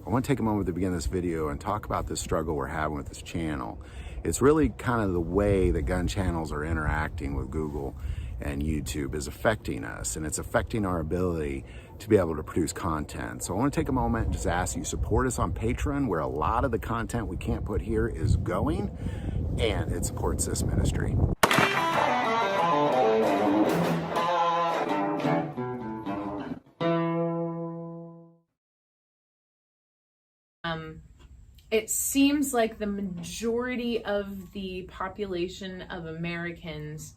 I want to take a moment to begin this video and talk about this struggle we're having with this channel. It's really kind of the way that gun channels are interacting with Google and YouTube is affecting us, and it's affecting our ability to be able to produce content. So I want to take a moment and just ask you, support us on Patreon, where a lot of the content we can't put here is going, and it supports this ministry. It seems like the majority of the population of Americans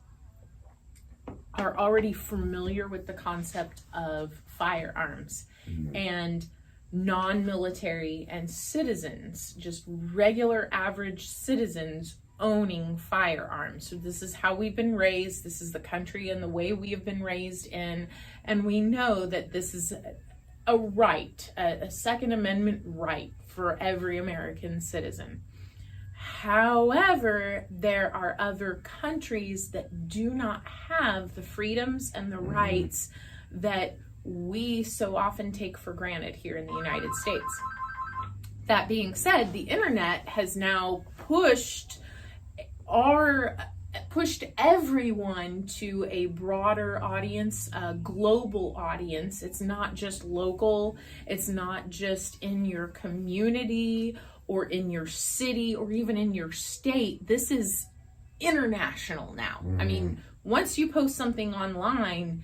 are already familiar with the concept of firearms, and non-military and citizens, just regular average citizens, owning firearms. So this is how we've been raised. This is the country and the way we have been raised in, and we know that this is a right, a Second Amendment right for every American citizen. However, there are other countries that do not have the freedoms and the rights that we so often take for granted here in the United States. That being said, the internet has now pushed everyone to a broader audience, a global audience. It's not just local, it's not just in your community or in your city or even in your state. This is international now. I mean, once you post something online,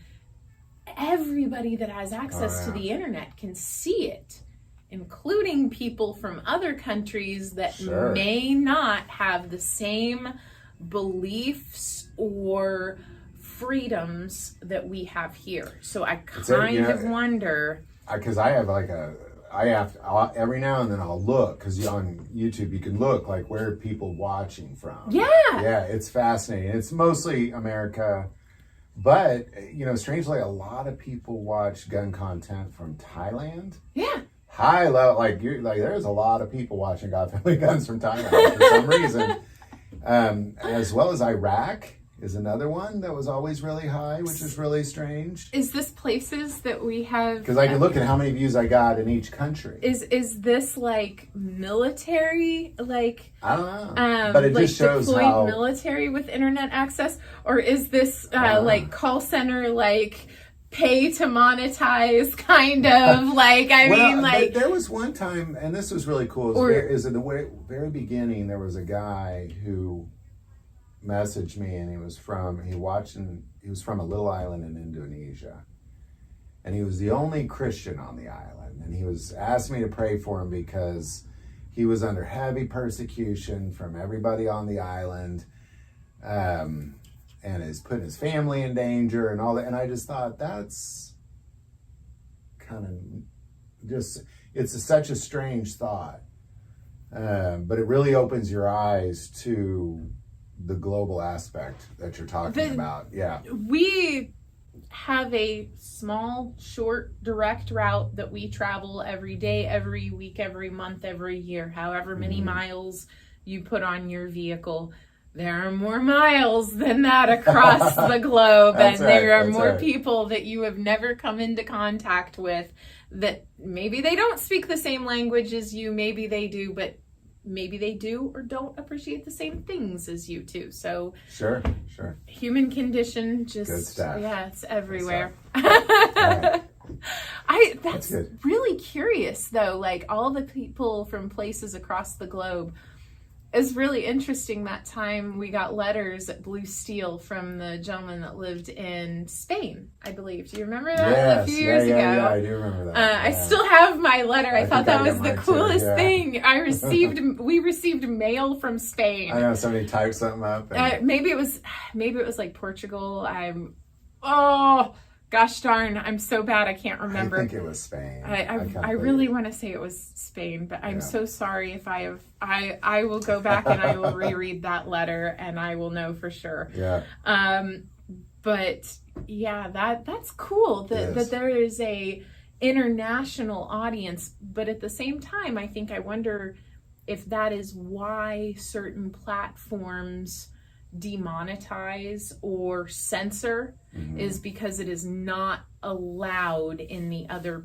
everybody that has access to the internet can see it, including people from other countries that may not have the same beliefs or freedoms that we have here. So I kind of wonder, because I have every now and then I'll look, because on YouTube you can look like where are people watching from. Yeah, it's fascinating. It's mostly America, but strangely a lot of people watch gun content from Thailand. High level, there's a lot of people watching God Family Guns from Thailand for some reason. As well as Iraq is another one that was always really high, which is really strange. Is this places that we have? Because I can look at how many views I got in each country. Is this like military? Like, I don't know, but it just shows deployed how military with internet access, or is this like call center, like pay to monetize kind of like? There was one time, and this was really cool. Is in the very beginning, there was a guy who messaged me, and he was from a little island in Indonesia, and he was the only Christian on the island, and he was asked me to pray for him because he was under heavy persecution from everybody on the island, and is putting his family in danger and all that. And I just thought, that's kind of it's such a strange thought, but it really opens your eyes to the global aspect that you're talking about. Yeah. We have a small, short, direct route that we travel every day, every week, every month, every year, however many miles you put on your vehicle. There are more miles than that across the globe, and there are more people that you have never come into contact with that maybe they don't speak the same language as you, maybe they do, but maybe they do or don't appreciate the same things as you too. So sure. Human condition, just good stuff. Yeah, it's everywhere. Right. That's really curious though, like all the people from places across the globe. It's really interesting. That time we got letters at Blue Steel from the gentleman that lived in Spain, I believe. Do you remember that? Yes. A few years ago. Yeah, I do remember that. I still have my letter. I thought that was the coolest thing. We received mail from Spain. I know somebody typed something up. Maybe it was like Portugal. Gosh darn, I'm so bad I can't remember. I think it was Spain. I really want to say it was Spain, but I'm so sorry if I have. I will go back and I will reread that letter and I will know for sure. Yeah. But yeah, that's cool that there is a international audience, but at the same time, I wonder if that is why certain platforms demonetize or censor is because it is not allowed in the other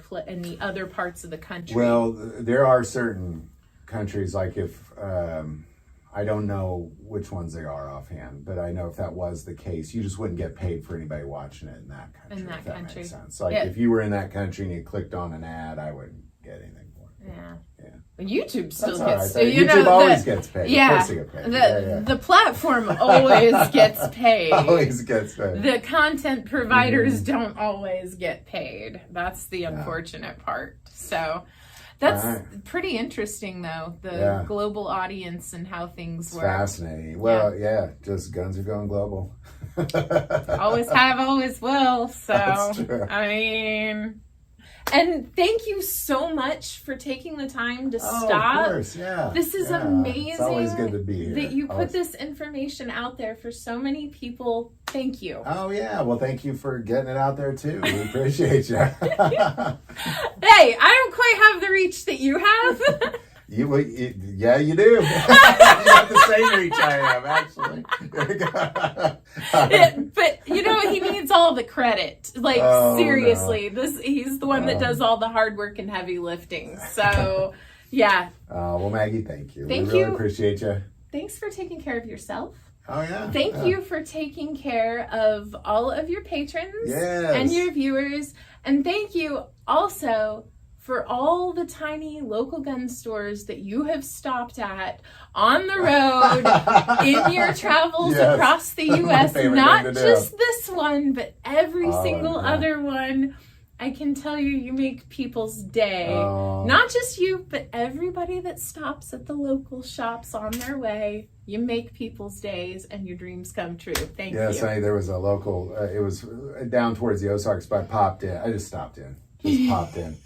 parts of the country. Well, there are certain countries, like if I don't know which ones they are offhand, but I know if that was the case, you just wouldn't get paid for anybody watching it in that country. If that makes sense. Like if you were in that country and you clicked on an ad, I wouldn't get anything for it. Yeah. Yeah. But YouTube still That's gets all right. you YouTube know, always gets paid. Yeah, Of course they get paid. the platform always gets paid. Always gets paid. The content providers don't always get paid. That's the unfortunate part. So that's pretty interesting, though, the global audience and how things work. Fascinating. Well, just guns are going global. Always have, always will. So, That's true. I mean... And thank you so much for taking the time to stop. Of course, yeah. This is amazing. It's always good to be here. That you put this information out there for so many people. Thank you. Oh, yeah. Well, thank you for getting it out there, too. We appreciate you. Hey, I don't quite have the reach that you have. Yeah, you do. You have the same reach I have, actually. But you know, he needs all the credit. Like, seriously, he's the one that does all the hard work and heavy lifting. So, yeah. Well, Maggie, thank you. Thank we really you. Appreciate you. Thanks for taking care of yourself. Oh, yeah. Thank you for taking care of all of your patrons and your viewers. And thank you also for all the tiny local gun stores that you have stopped at on the road in your travels across the U.S. Not just this one, but every single other one. I can tell you, you make people's day. Not just you, but everybody that stops at the local shops on their way. You make people's days and your dreams come true. Thank you. Yes, there was a local, it was down towards the Ozarks, but I popped in. I just stopped in. Just popped in.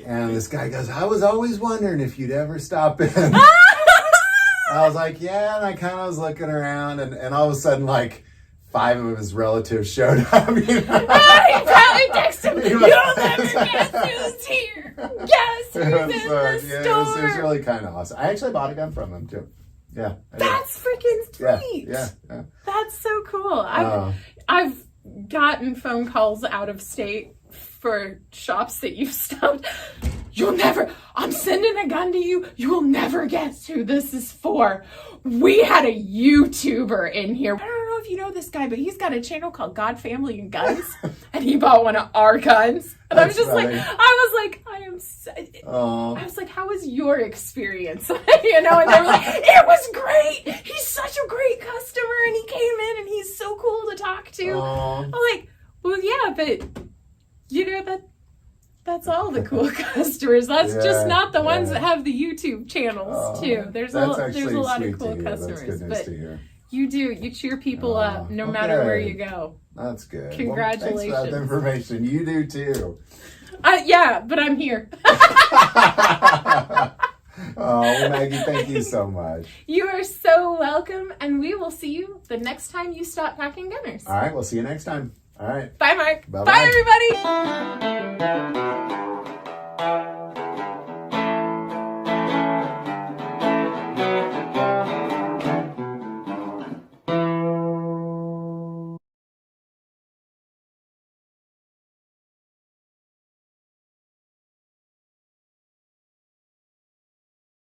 And this guy goes, I was always wondering if you'd ever stop in. I was like, yeah, and I kind of was looking around, and all of a sudden, like, 5 of his relatives showed up. You know? He probably texted me, you'll never guess who's here. Guess who's in the store. It was really kind of awesome. I actually bought a gun from him, too. Yeah. That's freaking sweet. Yeah. That's so cool. I've gotten phone calls out of state for shops that you've stopped. I'm sending a gun to you. You will never guess who this is for. We had a YouTuber in here. I don't know if you know this guy, but he's got a channel called God, Family, and Guns. And he bought one of our guns. And I was just funny. I was like, how was your experience? You know, and they were like, it was great. He's such a great customer. And he came in and he's so cool to talk to. I'm like, well, yeah, but you know, that's all the cool customers. That's just not the ones that have the YouTube channels too. There's a lot of cool customers. But you cheer people up no matter where you go. That's good. Congratulations. Well, thanks for that information. You do too. Yeah, but I'm here. Well, Maggie, thank you so much. You are so welcome, and we will see you the next time you stop packing gunners. All right, we'll see you next time. All right. Bye, Mark. Bye-bye. Bye, everybody.